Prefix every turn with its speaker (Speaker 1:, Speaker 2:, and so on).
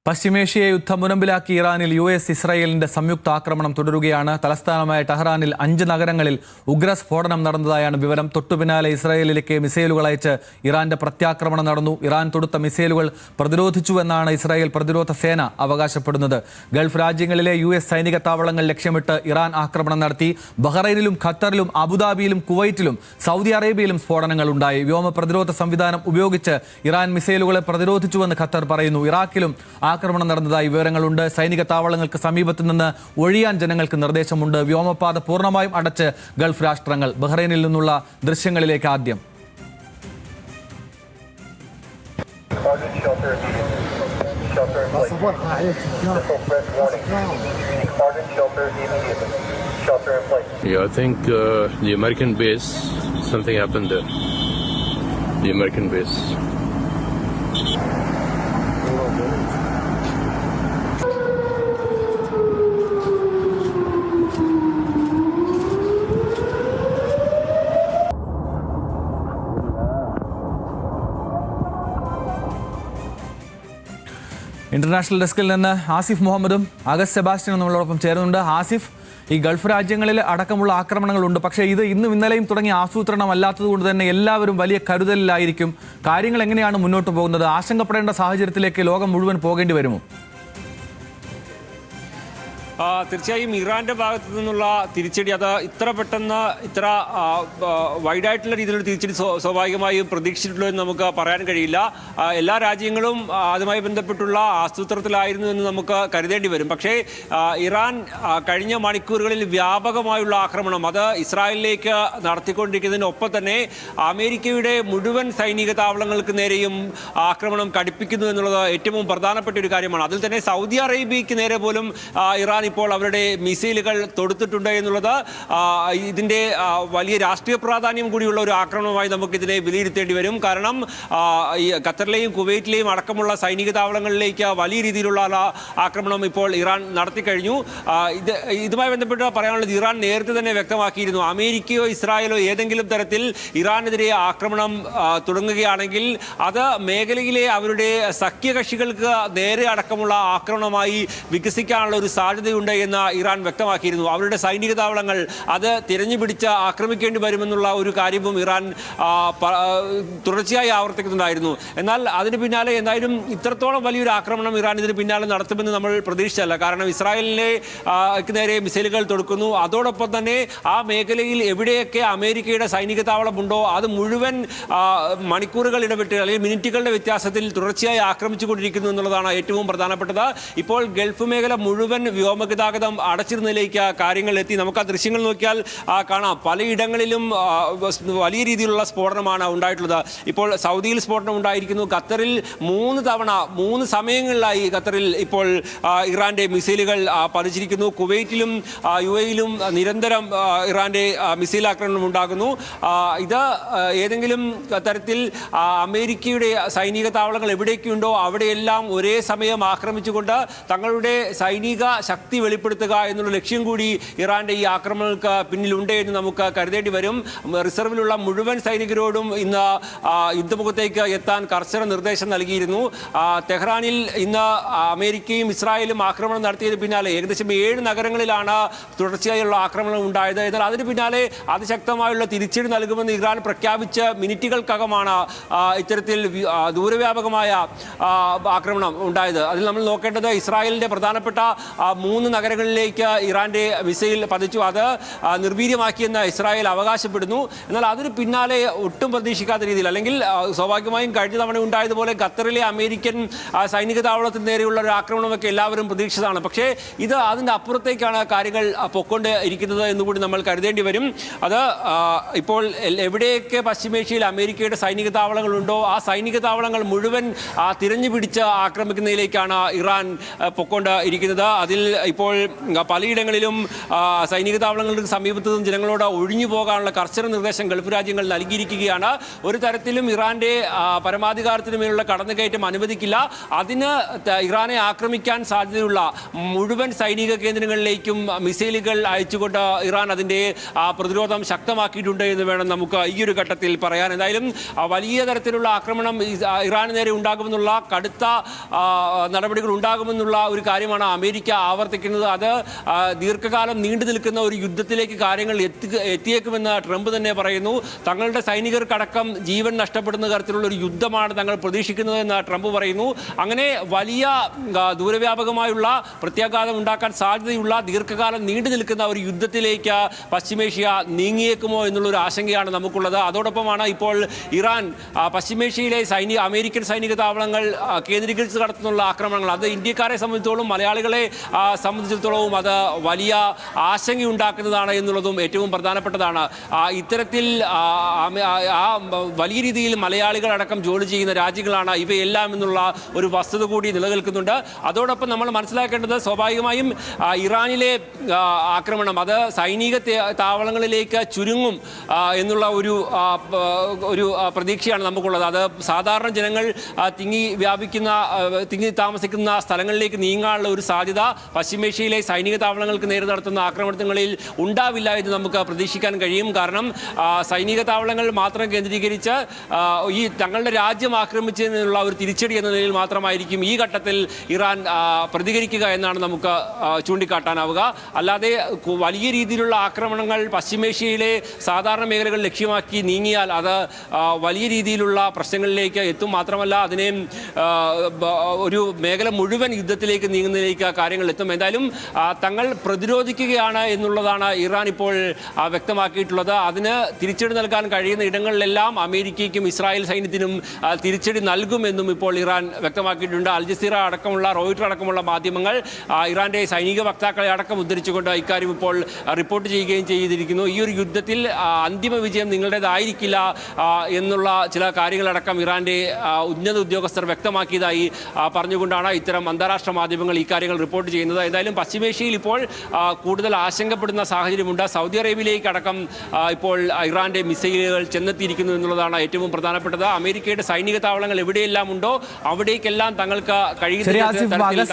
Speaker 1: പശ്ചിമേഷ്യയെ യുദ്ധമുനമ്പിലാക്കി ഇറാനിൽ ഇസ്രായേലിന്റെ സംയുക്ത ആക്രമണം തുടരുകയാണ്. തലസ്ഥാനമായ ടെഹ്റാനിൽ 5 നഗരങ്ങളിൽ ഉഗ്രസ്ഫോടനം നടന്നതായാണ് വിവരം. തൊട്ടുപിന്നാലെ ഇസ്രായേലിലേക്ക് മിസൈലുകൾ അയച്ച് ഇറാന്റെ പ്രത്യാക്രമണം നടന്നു. ഇറാൻ തൊടുത്ത മിസൈലുകൾ പ്രതിരോധിച്ചുവെന്നാണ് ഇസ്രായേൽ പ്രതിരോധ സേന അവകാശപ്പെടുന്നത്. ഗൾഫ് രാജ്യങ്ങളിലെ സൈനിക താവളങ്ങൾ ലക്ഷ്യമിട്ട് ഇറാൻ ആക്രമണം നടത്തി. ബഹ്റൈനിലും ഖത്തറിലും അബുദാബിയിലും കുവൈറ്റിലും സൗദി അറേബ്യയിലും സ്ഫോടനങ്ങൾ ഉണ്ടായി. വ്യോമ പ്രതിരോധ സംവിധാനം ഉപയോഗിച്ച് ഇറാൻ മിസൈലുകളെ പ്രതിരോധിച്ചുവെന്ന് ഖത്തർ പറയുന്നു. ഇറാഖിലും ആക്രമണം നടന്നതായി വിവരങ്ങളുണ്ട്. സൈനിക താവളങ്ങൾക്ക് സമീപത്തു നിന്ന് ഒഴിയാൻ ജനങ്ങൾക്ക് നിർദ്ദേശമുണ്ട്. വ്യോമപാത പൂർണ്ണമായും അടച്ച് ഗൾഫ് രാഷ്ട്രങ്ങൾ. ബഹ്റൈനിൽ നിന്നുള്ള ദൃശ്യങ്ങളിലേക്ക് ആദ്യം.
Speaker 2: Yeah, I think the American base, something happened there. The American base.
Speaker 1: International ഡെസ്കിൽ നിന്ന് ആസിഫ് മുഹമ്മദും അഗസ്റ്റ് സെബാസ്റ്റ്യനും നമ്മളോടൊപ്പം ചേരുന്നുണ്ട്. ആസിഫ്, ഈ ഗൾഫ് രാജ്യങ്ങളിൽ അടക്കമുള്ള ആക്രമണങ്ങളുണ്ട്. പക്ഷേ ഇത് ഇന്നും ഇന്നലെയും തുടങ്ങിയ ആസൂത്രണം അല്ലാത്തതുകൊണ്ട് തന്നെ എല്ലാവരും വലിയ കരുതലിലായിരിക്കും. കാര്യങ്ങൾ എങ്ങനെയാണ് മുന്നോട്ട് പോകുന്നത്? ആശങ്കപ്പെടേണ്ട സാഹചര്യത്തിലേക്ക് ലോകം മുഴുവൻ പോകേണ്ടി വരുമോ?
Speaker 3: തീർച്ചയായും ഇറാന്റെ ഭാഗത്തു നിന്നുള്ള തിരിച്ചടി അത് ഇത്ര പെട്ടെന്ന് ഇത്ര വൈഡായിട്ടുള്ള രീതിയിലുള്ള തിരിച്ചടി സ്വാഭാവികമായും പ്രതീക്ഷിച്ചിട്ടുള്ളൂ എന്ന് നമുക്ക് പറയാൻ കഴിയില്ല. എല്ലാ രാജ്യങ്ങളും അതുമായി ബന്ധപ്പെട്ടുള്ള ആസൂത്രത്തിലായിരുന്നു എന്ന് നമുക്ക് കരുതേണ്ടി വരും. പക്ഷേ ഇറാൻ കഴിഞ്ഞ മണിക്കൂറുകളിൽ വ്യാപകമായുള്ള ആക്രമണം അത് ഇസ്രായേലിലേക്ക് നടത്തിക്കൊണ്ടിരിക്കുന്നതിനൊപ്പം തന്നെ അമേരിക്കയുടെ മുഴുവൻ സൈനിക താവളങ്ങൾക്ക് നേരെയും ആക്രമണം കടുപ്പിക്കുന്നു എന്നുള്ളത് ഏറ്റവും പ്രധാനപ്പെട്ട ഒരു കാര്യമാണ്. അതിൽ തന്നെ സൗദി അറേബ്യയ്ക്ക് നേരെ പോലും ഇറാൻ ഇപ്പോൾ അവരുടെ മിസൈലുകൾ തൊടുത്തിട്ടുണ്ട് എന്നുള്ളത് ഇതിൻ്റെ വലിയ രാഷ്ട്രീയ പ്രാധാന്യം കൂടിയുള്ള ഒരു ആക്രമണമായി നമുക്കിതിനെ വിലയിരുത്തേണ്ടി വരും. കാരണം ഈ ഖത്തറിലെയും കുവൈറ്റിലെയും അടക്കമുള്ള സൈനിക താവളങ്ങളിലേക്ക് വലിയ രീതിയിലുള്ള ആക്രമണം ഇപ്പോൾ ഇറാൻ നടത്തിക്കഴിഞ്ഞു. ഇതുമായി ബന്ധപ്പെട്ട് പറയാനുള്ളത്, ഇറാൻ നേരത്തെ തന്നെ വ്യക്തമാക്കിയിരുന്നു, അമേരിക്കയോ ഇസ്രായേലോ ഏതെങ്കിലും തരത്തിൽ ഇറാനെതിരെ ആക്രമണം തുടങ്ങുകയാണെങ്കിൽ അത് മേഖലയിലെ അവരുടെ സഖ്യകക്ഷികൾക്ക് നേരെ അടക്കമുള്ള ആക്രമണമായി വികസിക്കാനുള്ള ഒരു സാധ്യതയുണ്ട് എന്ന് ഇറാൻ വ്യക്തമാക്കിയിരുന്നു. അവരുടെ സൈനിക താവളങ്ങൾ അത് തിരഞ്ഞുപിടിച്ച് ആക്രമിക്കേണ്ടി വരുമെന്നുള്ള ഒരു കാര്യവും ഇറാൻ തുടർച്ചയായി ആവർത്തിക്കുന്നുണ്ടായിരുന്നു. എന്നാൽ അതിന് പിന്നാലെ എന്തായാലും ഇത്രത്തോളം വലിയൊരു ആക്രമണം ഇറാൻ ഇതിന് പിന്നാലെ നടത്തുമെന്ന് നമ്മൾ പ്രതീക്ഷിച്ചല്ല. കാരണം ഇസ്രായേലിനെ നേരെ മിസൈലുകൾ തൊടുക്കുന്നു. അതോടൊപ്പം തന്നെ ആ മേഖലയിൽ എവിടെയൊക്കെ അമേരിക്കയുടെ സൈനിക താവളമുണ്ടോ അത് മുഴുവൻ മണിക്കൂറുകൾ ഇടവിട്ട് അല്ലെങ്കിൽ മിനിറ്റുകളുടെ വ്യത്യാസത്തിൽ തുടർച്ചയായി ആക്രമിച്ചുകൊണ്ടിരിക്കുന്നു എന്നുള്ളതാണ് ഏറ്റവും പ്രധാനപ്പെട്ടത്. ഇപ്പോൾ ഗൾഫ് മേഖല മുഴുവൻ വ്യോമഗതാഗതം അടച്ചിരുന്നതിലേക്ക് കാര്യങ്ങൾ എത്തി. നമുക്ക് ആ ദൃശ്യങ്ങൾ നോക്കിയാൽ കാണാം, പലയിടങ്ങളിലും വലിയ രീതിയിലുള്ള സ്ഫോടനമാണ് ഉണ്ടായിട്ടുള്ളത്. ഇപ്പോൾ സൗദിയിൽ സ്ഫോടനം ഉണ്ടായിരിക്കുന്നു. ഖത്തറിൽ 3 തവണ 3 സമയങ്ങളിലായി ഖത്തറിൽ ഇപ്പോൾ ഇറാന്റെ മിസൈലുകൾ പതിച്ചിരിക്കുന്നു. കുവൈറ്റിലും UAE-യിലും നിരന്തരം ഇറാന്റെ മിസൈൽ ആക്രമണം ഉണ്ടാകുന്നു. ഇത് ഏതെങ്കിലും തരത്തിൽ അമേരിക്കയുടെ സൈനിക താവളങ്ങൾ എവിടെയൊക്കെയുണ്ടോ അവിടെയെല്ലാം ഒരേ സമയം ആക്രമിച്ചുകൊണ്ട് തങ്ങളുടെ സൈനിക ശക്തി വെളിപ്പെടുത്തുക എന്നുള്ള ലക്ഷ്യം കൂടി ഇറാന്റെ ഈ ആക്രമണങ്ങൾക്ക് പിന്നിലുണ്ട് എന്ന് നമുക്ക് കരുതേണ്ടി വരും. റിസർവിലുള്ള മുഴുവൻ സൈനികരോടും ഇന്ന് യുദ്ധമുഖത്തേക്ക് എത്താൻ കർശന നിർദ്ദേശം നൽകിയിരുന്നു. ടെഹ്റാനിൽ ഇന്ന് അമേരിക്കയും ഇസ്രായേലും ആക്രമണം നടത്തിയതിന് പിന്നാലെ ഏകദേശം 7 നഗരങ്ങളിലാണ് തുടർച്ചയായുള്ള ആക്രമണം ഉണ്ടായത്. എന്നാൽ അതിന് പിന്നാലെ അതിശക്തമായുള്ള തിരിച്ചടി നൽകുമെന്ന് ഇറാൻ പ്രഖ്യാപിച്ച് മിനിറ്റുകൾക്കകമാണ് ഇത്തരത്തിൽ ദൂരവ്യാപകമായ ആക്രമണം ഉണ്ടായത്. അതിൽ നമ്മൾ നോക്കേണ്ടത് ഇസ്രായേലിന്റെ പ്രധാനപ്പെട്ട 3 നഗരങ്ങളിലേക്ക് ഇറാന്റെ മിസൈൽ പതിച്ചു. അത് നിർവീര്യമാക്കിയെന്ന് ഇസ്രായേൽ അവകാശപ്പെടുന്നു. എന്നാൽ അതിന് പിന്നാലെ ഒട്ടും പ്രതീക്ഷിക്കാത്ത രീതിയിൽ, അല്ലെങ്കിൽ സ്വാഭാവികമായും കഴിഞ്ഞ തവണ ഉണ്ടായതുപോലെ ഖത്തറിലെ അമേരിക്കൻ സൈനിക താവളത്തിന് നേരെയുള്ള ഒരു ആക്രമണമൊക്കെ എല്ലാവരും പ്രതീക്ഷിച്ചതാണ്. പക്ഷേ ഇത് അതിൻ്റെ അപ്പുറത്തേക്കാണ് കാര്യങ്ങൾ പൊക്കൊണ്ട് ഇരിക്കുന്നത് എന്നുകൂടി നമ്മൾ കരുതേണ്ടി വരും. അത് ഇപ്പോൾ എവിടെയൊക്കെ പശ്ചിമേഷ്യയിൽ അമേരിക്കയുടെ സൈനിക താവളങ്ങളുണ്ടോ ആ സൈനിക താവളങ്ങൾ മുഴുവൻ തിരഞ്ഞു പിടിച്ച് ആക്രമിക്കുന്നതിലേക്കാണ് ഇറാൻ പൊക്കൊണ്ട് ഇരിക്കുന്നത്. അതിൽ ഇപ്പോൾ പലയിടങ്ങളിലും സൈനിക താവളങ്ങൾക്ക് സമീപത്തു നിന്നും ജനങ്ങളോട് ഒഴിഞ്ഞു പോകാനുള്ള കർശന നിർദ്ദേശം ഗൾഫ് രാജ്യങ്ങൾ നൽകിയിരിക്കുകയാണ്. ഒരു തരത്തിലും ഇറാന്റെ പരമാധികാരത്തിന് മേലുള്ള കടന്നുകയറ്റം അനുവദിക്കില്ല. അതിന് ഇറാനെ ആക്രമിക്കാൻ സാധ്യതയുള്ള മുഴുവൻ സൈനിക കേന്ദ്രങ്ങളിലേക്കും മിസൈലുകൾ അയച്ചുകൊണ്ട് ഇറാൻ അതിൻ്റെ പ്രതിരോധം ശക്തമാക്കിയിട്ടുണ്ട് എന്ന് വേണം നമുക്ക് ഈ ഒരു ഘട്ടത്തിൽ പറയാൻ. എന്തായാലും വലിയ തരത്തിലുള്ള ആക്രമണം ഇറാന് നേരെ ഉണ്ടാകുമെന്നുള്ള കടുത്ത നടപടികൾ ഉണ്ടാകുമെന്നുള്ള ഒരു കാര്യമാണ് അമേരിക്ക ആവർത്തിക്കുന്നത്. അത് ദീർഘകാലം നീണ്ടു നിൽക്കുന്ന ഒരു യുദ്ധത്തിലേക്ക് കാര്യങ്ങൾ എത്തിയേക്കുമെന്ന് ട്രംപ് തന്നെ പറയുന്നു. തങ്ങളുടെ സൈനികർക്കടക്കം ജീവൻ നഷ്ടപ്പെടുന്ന തരത്തിലുള്ള ഒരു യുദ്ധമാണ് തങ്ങൾ പ്രതീക്ഷിക്കുന്നതെന്ന് ട്രംപ് പറയുന്നു. അങ്ങനെ വലിയ ദൂരവ്യാപകമായുള്ള പ്രത്യാഘാതം ഉണ്ടാക്കാൻ സാധ്യതയുള്ള ദീർഘകാലം നീണ്ടു നിൽക്കുന്ന ഒരു യുദ്ധത്തിലേക്ക് പശ്ചിമേഷ്യ നീങ്ങിയേക്കുമോ എന്നുള്ളൊരു ആശങ്കയാണ് നമുക്കുള്ളത്. അതോടൊപ്പമാണ് ഇപ്പോൾ ഇറാൻ പശ്ചിമേഷ്യയിലെ അമേരിക്കൻ സൈനിക താവളങ്ങൾ കേന്ദ്രീകരിച്ച് നടത്തുന്നുള്ള ആക്രമണങ്ങൾ. അത് ഇന്ത്യക്കാരെ സംബന്ധിച്ചിടത്തോളം മലയാളികളെ സംബന്ധിച്ചിടത്തോളവും അത് വലിയ ആശങ്കയുണ്ടാക്കുന്നതാണ് എന്നുള്ളതും ഏറ്റവും പ്രധാനപ്പെട്ടതാണ്. ഇത്തരത്തിൽ വലിയ രീതിയിൽ മലയാളികളടക്കം ജോലി ചെയ്യുന്ന രാജ്യങ്ങളാണ് ഇവയെല്ലാം എന്നുള്ള ഒരു വസ്തുത കൂടി നിലനിൽക്കുന്നുണ്ട്. അതോടൊപ്പം നമ്മൾ മനസ്സിലാക്കേണ്ടത് സ്വാഭാവികമായും ഇറാനിലെ ആക്രമണം അത് സൈനിക താവളങ്ങളിലേക്ക് ചുരുങ്ങും എന്നുള്ള ഒരു പ്രതീക്ഷയാണ് നമുക്കുള്ളത്. അത് സാധാരണ ജനങ്ങൾ തിങ്ങി താമസിക്കുന്ന സ്ഥലങ്ങളിലേക്ക് നീങ്ങാനുള്ള ഒരു സാധ്യത പശ്ചിമേഷ്യയിലെ സൈനിക താവളങ്ങൾക്ക് നേരെ നടത്തുന്ന ആക്രമണങ്ങളിൽ ഉണ്ടാവില്ല എന്ന് നമുക്ക് പ്രതീക്ഷിക്കാൻ കഴിയും. കാരണം സൈനിക താവളങ്ങൾ മാത്രം കേന്ദ്രീകരിച്ച് ഈ തങ്ങളുടെ രാജ്യം ആക്രമിച്ചതിനുള്ള ഒരു തിരിച്ചടി എന്ന നിലയിൽ മാത്രമായിരിക്കും ഈ ഘട്ടത്തിൽ ഇറാൻ പ്രതികരിക്കുക എന്നാണ് നമുക്ക് ചൂണ്ടിക്കാട്ടാനാവുക. അല്ലാതെ വലിയ രീതിയിലുള്ള ആക്രമണങ്ങൾ പശ്ചിമേഷ്യയിലെ സാധാരണ മേഖലകൾ ലക്ഷ്യമാക്കി നീങ്ങിയാൽ അത് വലിയ രീതിയിലുള്ള പ്രശ്നങ്ങളിലേക്ക് എത്തും. മാത്രമല്ല അതിനെ ഒരു മേഖല മുഴുവൻ യുദ്ധത്തിലേക്ക് നീങ്ങുന്നതിലേക്ക് കാര്യങ്ങൾ എത്തും. എന്തായാലും തങ്ങൾ പ്രതിരോധിക്കുകയാണ് എന്നുള്ളതാണ് ഇറാൻ ഇപ്പോൾ വ്യക്തമാക്കിയിട്ടുള്ളത്. അതിന് തിരിച്ചടി നൽകാൻ കഴിയുന്ന ഇടങ്ങളിലെല്ലാം അമേരിക്കയ്ക്കും ഇസ്രായേൽ സൈന്യത്തിനും തിരിച്ചടി നൽകുമെന്നും ഇപ്പോൾ ഇറാൻ വ്യക്തമാക്കിയിട്ടുണ്ട്. അൽ ജസീറ അടക്കമുള്ള റോയിട്ടർ അടക്കമുള്ള മാധ്യമങ്ങൾ ഇറാന്റെ സൈനിക വക്താക്കളെ അടക്കം ഉദ്ധരിച്ചുകൊണ്ട് ഇക്കാര്യം ഇപ്പോൾ റിപ്പോർട്ട് ചെയ്യുകയും ചെയ്തിരിക്കുന്നു. ഈ ഒരു യുദ്ധത്തിൽ അന്തിമ വിജയം നിങ്ങളുടേതായിരിക്കില്ല എന്നുള്ള ചില കാര്യങ്ങളടക്കം ഇറാന്റെ ഉന്നത ഉദ്യോഗസ്ഥർ വ്യക്തമാക്കിയതായി പറഞ്ഞുകൊണ്ടാണ് ഇത്തരം അന്താരാഷ്ട്ര മാധ്യമങ്ങൾ ഈ കാര്യങ്ങൾ റിപ്പോർട്ട് ചെയ്യുന്നത്. എന്തായാലും പശ്ചിമേഷ്യയിൽ ഇപ്പോൾ കൂടുതൽ ആശങ്കപ്പെടുന്ന സാഹചര്യമുണ്ട്. സൗദി അറേബ്യയിലേക്ക് അടക്കം ഇപ്പോൾ ഇറാന്റെ മിസൈലുകൾ ചെന്നെത്തിയിരിക്കുന്നു എന്നുള്ളതാണ് ഏറ്റവും പ്രധാനപ്പെട്ടത്. അമേരിക്കയുടെ സൈനിക താവളങ്ങൾ എവിടെയെല്ലാം ഉണ്ടോ അവിടേക്കെല്ലാം തങ്ങൾക്ക് കഴിയുന്ന